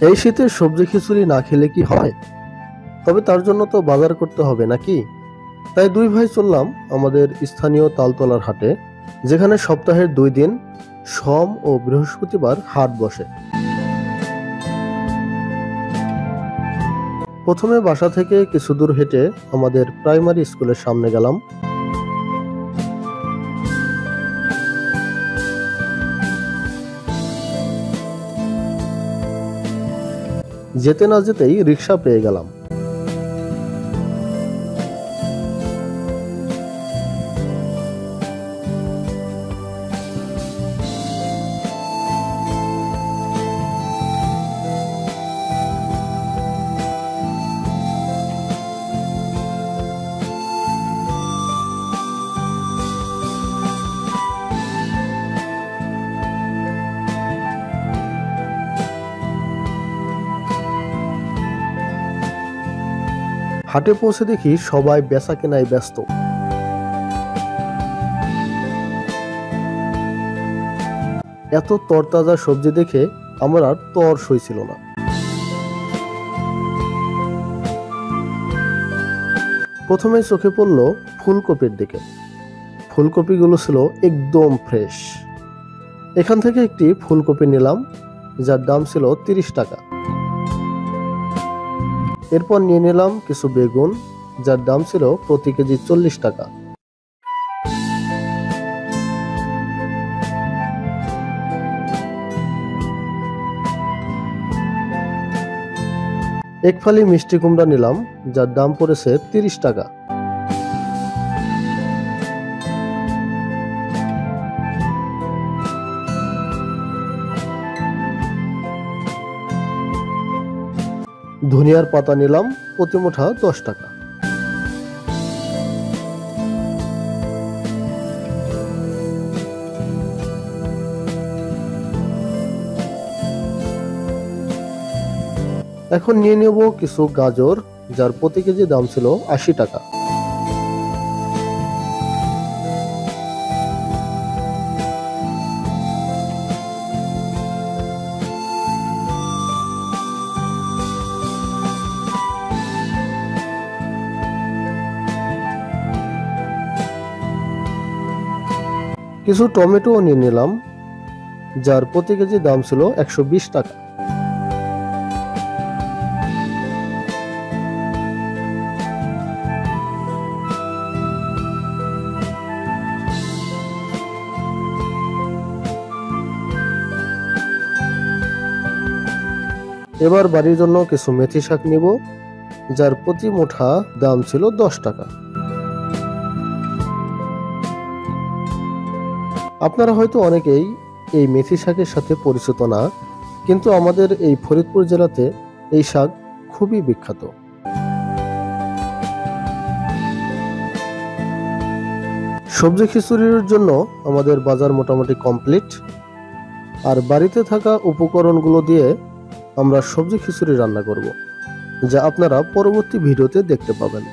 এই শীতে সবজি খিচুড়ি না খেলে কি হয়? তবে তার জন্য তো বাজার করতে হবে নাকি? তাই দুই ভাই চললাম আমাদের স্থানীয় তালতলার হাটে, যেখানে সপ্তাহের 2 দিন সোম ও বৃহস্পতিবার হাট বসে। প্রথমে বাসা থেকে কিছু দূর হেঁটে আমাদের প্রাইমারি স্কুলের সামনে গেলাম। যেতে না যেতেই রিক্সা পেয়ে গেলাম। হাটে পৌঁছে দেখি সবাই বেচা কেনায় ব্যস্ত। এত তরতাজা সবজি দেখে আমার আর তর সইছিল না। প্রথমে চোখে পড়ল ফুলকপির দিকে। ফুলকপিগুলো ছিল একদম ফ্রেশ। এখান থেকে একটি ফুলকপি নিলাম, যার দাম ছিল 30 টাকা। এরপর নিয়ে নিলাম কিছু বেগুন, যার দাম ছিল প্রতি কেজি 40 টাকা। এক ফালি মিষ্টি কুমড়া নিলাম, যার দাম পড়েছে 30 টাকা। ধনিয়ার পাতা নিলাম প্রতি মুঠা 10 টাকা। এখন নিয়ে নেব কিছু গাজর, যার প্রতি কেজি দাম ছিল 80 টাকা। কিছু টমেটো নিয়ে নিলাম, যার প্রতি কেজি দাম ছিল 120 টাকা। এবার বাড়ির জন্য কিছু মেথি শাক নিব, যার প্রতি মুঠা দাম ছিল 10 টাকা। আপনারা হয়তো অনেকেই এই মেথি শাকের সাথে পরিচিত না, কিন্তু আমাদের এই ফরিদপুর জেলাতে এই শাক খুবই বিখ্যাত। সবজি খিচুড়ির জন্য আমাদের বাজার মোটামুটি কমপ্লিট, আর বাড়িতে থাকা উপকরণগুলো দিয়ে আমরা সবজি খিচুড়ি রান্না করব, যা আপনারা পরবর্তী ভিডিওতে দেখতে পাবেন।